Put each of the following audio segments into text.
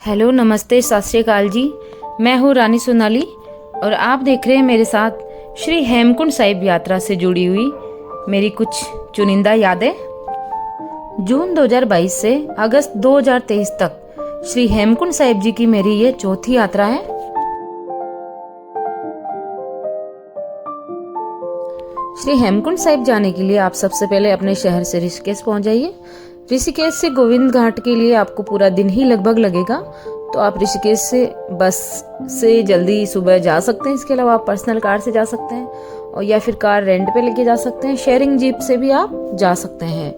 Hello, नमस्ते, सत श्री अकाल जी। मैं हूँ रानी सोनाली और आप देख रहे हैं मेरे साथ श्री हेमकुंड साहिब यात्रा से जुड़ी हुई मेरी कुछ चुनिंदा यादें। जून 2022 से अगस्त 2023 तक श्री हेमकुंड साहिब जी की मेरी ये चौथी यात्रा है। श्री हेमकुंड साहिब जाने के लिए आप सबसे पहले अपने शहर से ऋषिकेश पहुंच जाइए। ऋषिकेश से गोविंद घाट के लिए आपको पूरा दिन ही लगभग लगेगा, तो आप ऋषिकेश से बस से जल्दी सुबह जा सकते हैं। इसके अलावा आप पर्सनल कार से जा सकते हैं और या फिर कार रेंट पे लेके जा सकते हैं। शेयरिंग जीप से भी आप जा सकते हैं।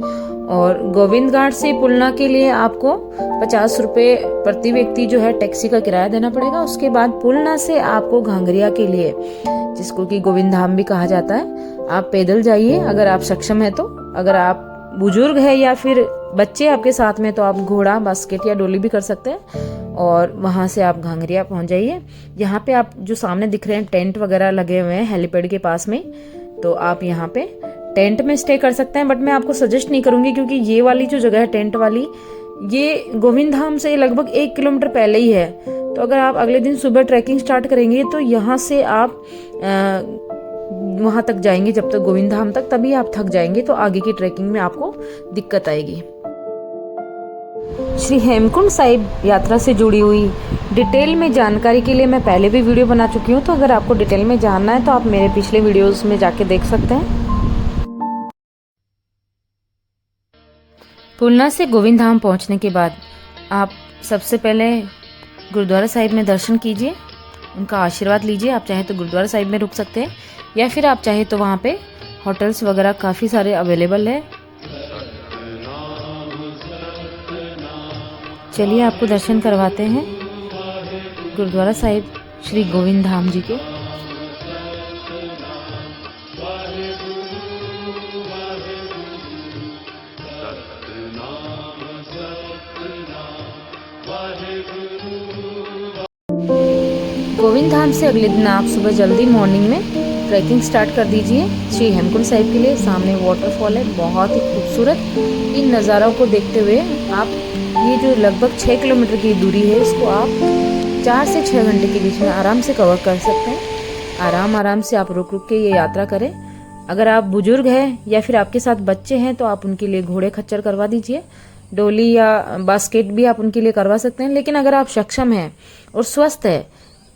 और गोविंद घाट से पुलना के लिए आपको 50 रुपये प्रति व्यक्ति जो है टैक्सी का किराया देना पड़ेगा। उसके बाद पुलना से आपको घांगरिया के लिए, जिसको कि गोविंद धाम भी कहा जाता है, आप पैदल जाइए अगर आप सक्षम है तो। अगर आप बुजुर्ग है या फिर बच्चे आपके साथ में तो आप घोड़ा, बास्केट या डोली भी कर सकते हैं और वहां से आप घांगरिया पहुंच जाइए। यहाँ पे आप जो सामने दिख रहे हैं टेंट वगैरह लगे हुए हैं हेलीपैड के पास में, तो आप यहाँ पे टेंट में स्टे कर सकते हैं। बट मैं आपको सजेस्ट नहीं करूंगी क्योंकि ये वाली जो जगह है टेंट वाली, ये गोविंद धाम से लगभग 1 किलोमीटर पहले ही है। तो अगर आप अगले दिन सुबह ट्रैकिंग स्टार्ट करेंगे तो यहाँ से आप वहां तक जाएंगे जब तक गोविंद धाम तक, तभी आप थक जाएंगे तो आगे की ट्रैकिंग में आपको दिक्कत आएगी। श्री हेमकुंड साहिब यात्रा से जुड़ी हुई डिटेल में जानकारी के लिए मैं पहले भी वीडियो बना चुकी हूँ, तो अगर आपको डिटेल में जानना है तो आप मेरे पिछले वीडियोस में जाके देख सकते हैं। पुलना से गोविंद धाम पहुंचने के बाद आप सबसे पहले गुरुद्वारा साहिब में दर्शन कीजिए, उनका आशीर्वाद लीजिए। आप चाहे तो गुरुद्वारा साहिब में रुक सकते हैं या फिर आप चाहे तो वहाँ पे होटल्स वगैरह काफ़ी सारे अवेलेबल है। चलिए आपको दर्शन करवाते हैं गुरुद्वारा साहिब श्री गोविंद धाम जी के। गोविंद धाम से अगले दिन आप सुबह जल्दी मॉर्निंग में ट्रैकिंग स्टार्ट कर दीजिए श्री हेमकुंड साहिब के लिए। सामने वाटरफॉल है, बहुत ही खूबसूरत। इन नज़ारों को देखते हुए आप ये जो लगभग 6 किलोमीटर की दूरी है, इसको आप 4 से 6 घंटे के बीच में आराम से कवर कर सकते हैं। आराम से आप रुक रुक के ये यात्रा करें। अगर आप बुजुर्ग हैं या फिर आपके साथ बच्चे हैं तो आप उनके लिए घोड़े खच्चर करवा दीजिए। डोली या बास्केट भी आप उनके लिए करवा सकते हैं। लेकिन अगर आप सक्षम हैं और स्वस्थ है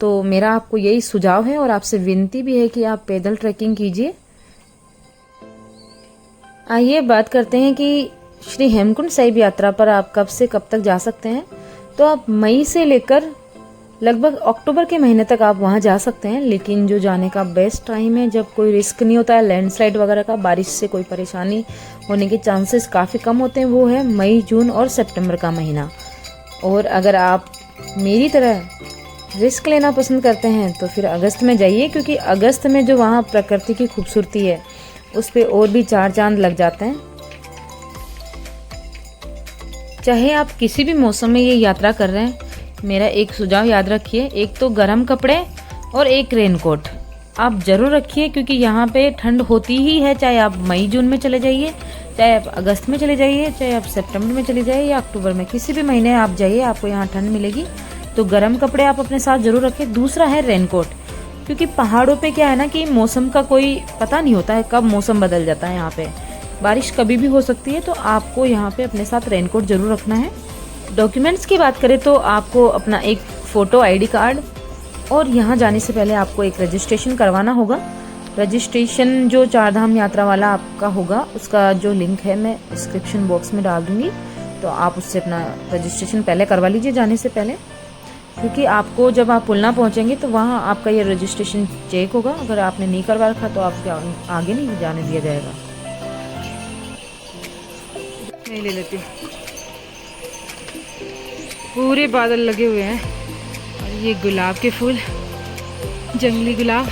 तो मेरा आपको यही सुझाव है और आपसे विनती भी है कि आप पैदल ट्रैकिंग कीजिए। आइए बात करते हैं कि श्री हेमकुंड साहिब यात्रा पर आप कब से कब तक जा सकते हैं। तो आप मई से लेकर लगभग अक्टूबर के महीने तक आप वहां जा सकते हैं। लेकिन जो जाने का बेस्ट टाइम है, जब कोई रिस्क नहीं होता है लैंडस्लाइड वगैरह का, बारिश से कोई परेशानी होने के चांसेस काफ़ी कम होते हैं, वो है मई, जून और सितंबर का महीना। और अगर आप मेरी तरह रिस्क लेना पसंद करते हैं तो फिर अगस्त में जाइए, क्योंकि अगस्त में जो वहाँ प्रकृति की खूबसूरती है उस पर और भी 4 चांद लग जाते हैं। चाहे आप किसी भी मौसम में ये यात्रा कर रहे हैं, मेरा एक सुझाव याद रखिए, एक तो गर्म कपड़े और एक रेनकोट आप जरूर रखिए, क्योंकि यहाँ पे ठंड होती ही है। चाहे आप मई जून में चले जाइए, चाहे आप अगस्त में चले जाइए, चाहे आप सितंबर में चले जाइए या अक्टूबर में, किसी भी महीने आप जाइए आपको यहाँ ठंड मिलेगी। तो गर्म कपड़े आप अपने साथ जरूर रखें। दूसरा है रेनकोट, क्योंकि पहाड़ों पे क्या है ना कि मौसम का कोई पता नहीं होता है, कब मौसम बदल जाता है। यहाँ पे बारिश कभी भी हो सकती है, तो आपको यहाँ पे अपने साथ रेनकोट जरूर रखना है। डॉक्यूमेंट्स की बात करें तो आपको अपना एक फ़ोटो, ID कार्ड और यहाँ जाने से पहले आपको एक रजिस्ट्रेशन करवाना होगा। रजिस्ट्रेशन जो 4 धाम यात्रा वाला आपका होगा, उसका जो लिंक है मैं डिस्क्रिप्शन बॉक्स में डाल दूँगी, तो आप उससे अपना रजिस्ट्रेशन पहले करवा लीजिए जाने से पहले, क्योंकि आपको जब आप पुलना पहुंचेंगे तो वहाँ आपका ये रजिस्ट्रेशन चेक होगा। अगर आपने नहीं करवा रखा तो आपको आगे नहीं जाने दिया जाएगा। नहीं ले लेती। पूरे बादल लगे हुए हैं और ये गुलाब के फूल, जंगली गुलाब,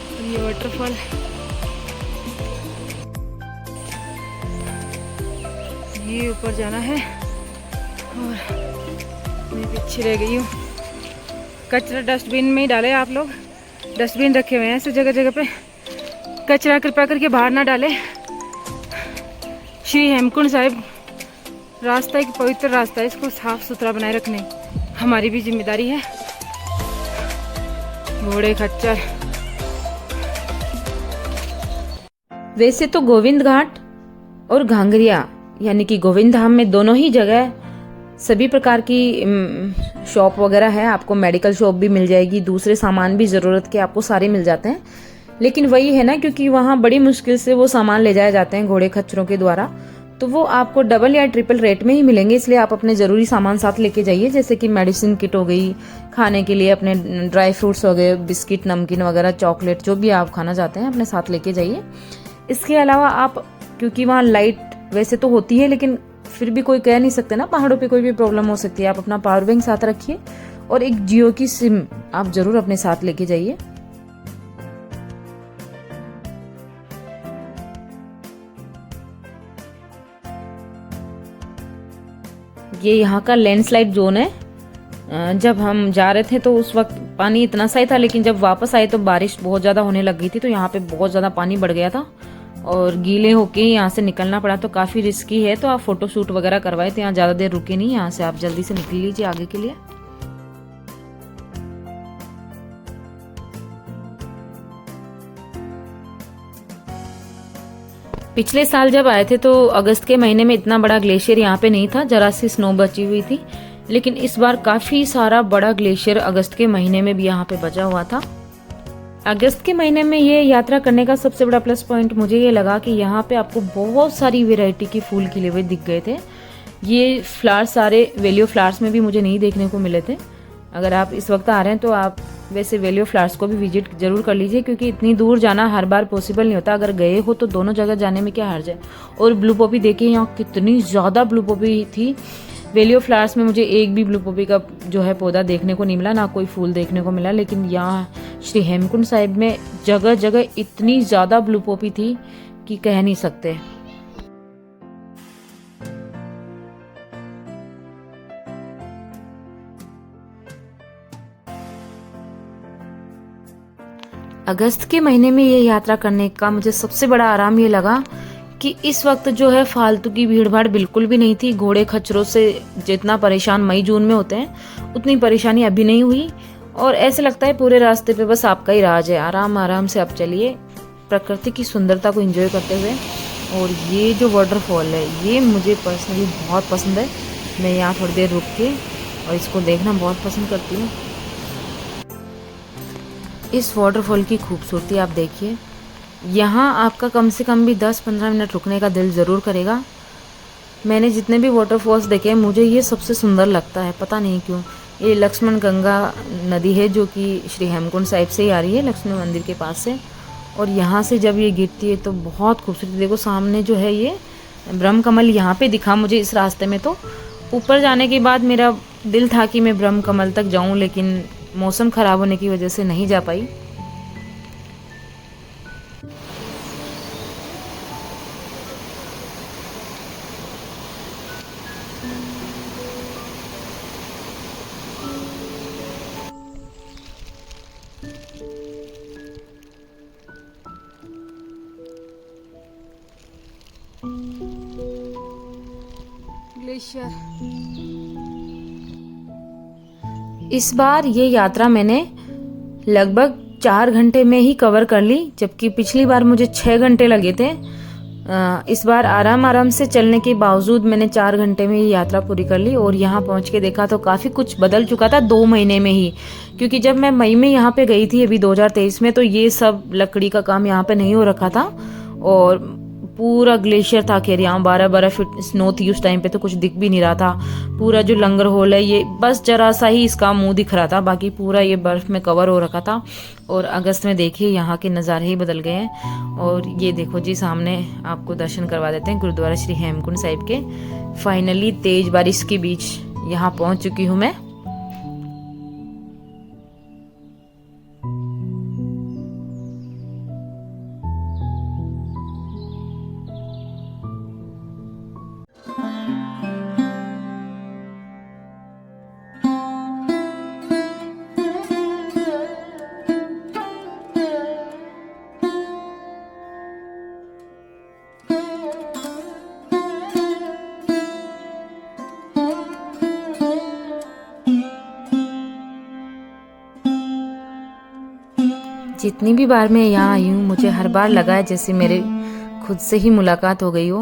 और ये वाटरफॉल। ये ऊपर जाना है और मैं पीछे रह गई हूँ। कचरा डस्टबिन में ही डालें आप लोग, डस्टबिन रखे हुए हैं ऐसे जगह जगह पे। कचरा कृपया करके बाहर ना डालें। श्री हेमकुंड साहिब रास्ता एक पवित्र रास्ता है, इसको साफ सुथरा बनाए रखने हमारी भी जिम्मेदारी है। घोड़े खच्चर। वैसे तो गोविंद घाट और घांगरिया यानी कि गोविंद धाम में दोनों ही जगह सभी प्रकार की शॉप वगैरह है। आपको मेडिकल शॉप भी मिल जाएगी, दूसरे सामान भी ज़रूरत के आपको सारे मिल जाते हैं। लेकिन वही है ना, क्योंकि वहाँ बड़ी मुश्किल से वो सामान ले जाए जाते हैं घोड़े खच्चरों के द्वारा, तो वो आपको डबल या ट्रिपल रेट में ही मिलेंगे। इसलिए आप अपने ज़रूरी सामान साथ लेके जाइए, जैसे कि मेडिसिन किट हो गई, खाने के लिए अपने ड्राई फ्रूट्स हो गए, बिस्किट, नमकीन वगैरह, चॉकलेट, जो भी आप खाना चाहते हैं अपने साथ लेके जाइए। इसके अलावा आप, क्योंकि वहाँ लाइट वैसे तो होती है लेकिन फिर भी कोई कह नहीं सकते ना, पहाड़ों पे कोई भी प्रॉब्लम हो सकती है। आप अपना पावर बैंक साथ रखिए और एक जियो की सिम आप जरूर अपने साथ लेके जाइए। ये यहाँ का लैंडस्लाइड जोन है। जब हम जा रहे थे तो उस वक्त पानी इतना सा ही था, लेकिन जब वापस आए तो बारिश बहुत ज़्यादा होने लग गई थी, तो यहाँ पे बहुत ज़्यादा पानी बढ़ गया था और गीले होके यहाँ से निकलना पड़ा। तो काफ़ी रिस्की है, तो आप फोटो शूट वगैरह करवाए थे, यहाँ ज़्यादा देर रुके नहीं, यहाँ से आप जल्दी से निकल लीजिए आगे के लिए। पिछले साल जब आए थे तो अगस्त के महीने में इतना बड़ा ग्लेशियर यहाँ पे नहीं था, जरा सी स्नो बची हुई थी। लेकिन इस बार काफ़ी सारा बड़ा ग्लेशियर अगस्त के महीने में भी यहाँ पे बचा हुआ था। अगस्त के महीने में ये यात्रा करने का सबसे बड़ा प्लस पॉइंट मुझे ये लगा कि यहाँ पे आपको बहुत सारी वैरायटी की फूल खिले हुए दिख गए थे। ये फ्लावर्स सारे वैली ऑफ फ्लावर्स में भी मुझे नहीं देखने को मिले थे। अगर आप इस वक्त आ रहे हैं तो आप वैसे वैली ऑफ फ्लावर्स को भी विजिट जरूर कर लीजिए, क्योंकि इतनी दूर जाना हर बार पॉसिबल नहीं होता। अगर गए हो तो दोनों जगह जाने में क्या हर्ज है। और ब्लू पॉपी देखिए, यहाँ कितनी ज़्यादा ब्लू पॉपी थी। वैली ऑफ फ्लावर्स में मुझे एक भी ब्लू पॉपी का जो है पौधा देखने को नहीं मिला, ना कोई फूल देखने को मिला। लेकिन यहाँ श्री हेमकुंड साहिब में जगह जगह इतनी ज़्यादा ब्लू पॉपी थी कि कह नहीं सकते। अगस्त के महीने में ये यात्रा करने का मुझे सबसे बड़ा आराम ये लगा कि इस वक्त जो है फालतू की भीड़ भाड़ बिल्कुल भी नहीं थी। घोड़े खच्चरों से जितना परेशान मई जून में होते हैं उतनी परेशानी अभी नहीं हुई। और ऐसे लगता है पूरे रास्ते पे बस आपका ही राज है। आराम आराम से आप चलिए, प्रकृति की सुंदरता को एंजॉय करते हुए। और ये जो वाटरफॉल है ये मुझे पर्सनली बहुत पसंद है। मैं यहाँ थोड़ी देर रुक के और इसको देखना बहुत पसंद करती हूँ। इस वाटरफॉल की खूबसूरती आप देखिए। यहाँ आपका कम से कम भी 10-15 मिनट रुकने का दिल ज़रूर करेगा। मैंने जितने भी वाटरफॉल्स देखे मुझे ये सबसे सुंदर लगता है, पता नहीं क्यों। ये लक्ष्मण गंगा नदी है जो कि श्री हेमकुंड साहिब से ही आ रही है, लक्ष्मण मंदिर के पास से। और यहाँ से जब ये गिरती है तो बहुत खूबसूरत, देखो सामने जो है ये ब्रह्म कमल यहाँ पे दिखा मुझे इस रास्ते में। तो ऊपर जाने के बाद मेरा दिल था कि मैं ब्रह्म कमल तक जाऊँ, लेकिन मौसम ख़राब होने की वजह से नहीं जा पाई। ग्लेशियर। इस बार ये यात्रा मैंने लगभग 4 घंटे में ही कवर कर ली, जबकि पिछली बार मुझे 6 घंटे लगे थे। इस बार आराम आराम से चलने के बावजूद मैंने 4 घंटे में ही यात्रा पूरी कर ली। और यहाँ पहुँच के देखा तो काफ़ी कुछ बदल चुका था 2 महीने में ही। क्योंकि जब मैं मई में यहाँ पे गई थी अभी 2023 में, तो ये सब लकड़ी का काम यहाँ पे नहीं हो रखा था और पूरा ग्लेशियर था। खैर यहाँ 12-12 फीट स्नो थी उस टाइम पे, तो कुछ दिख भी नहीं रहा था। पूरा जो लंगर होल है ये बस जरा सा ही इसका मुंह दिख रहा था, बाकी पूरा ये बर्फ में कवर हो रखा था। और अगस्त में देखिए यहाँ के नज़ारे ही बदल गए हैं। और ये देखो जी सामने आपको दर्शन करवा देते हैं गुरुद्वारा श्री हेमकुंड साहिब के। फाइनली तेज बारिश के बीच यहाँ पहुँच चुकी हूँ मैं। जितनी भी बार मैं यहाँ आई हूँ मुझे हर बार लगा है जैसे मेरे खुद से ही मुलाकात हो गई हो।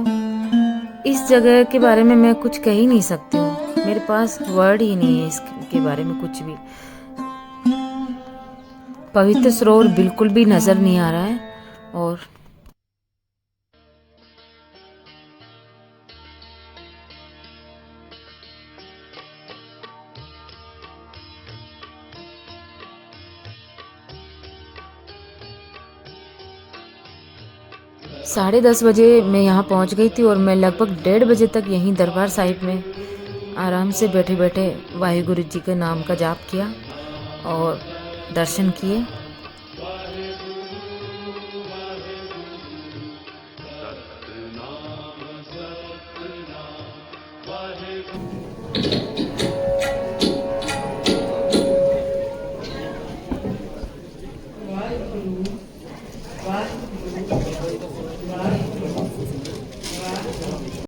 इस जगह के बारे में मैं कुछ कह ही नहीं सकती हूँ, मेरे पास वर्ड ही नहीं है इसके बारे में कुछ भी। पवित्र सरोवर बिल्कुल भी नज़र नहीं आ रहा है और साढ़े 10 बजे मैं यहाँ पहुँच गई थी और मैं लगभग 1:30 बजे तक यहीं दरबार साहिब में आराम से बैठे बैठे वाहिगुरु जी के नाम का जाप किया और दर्शन किए।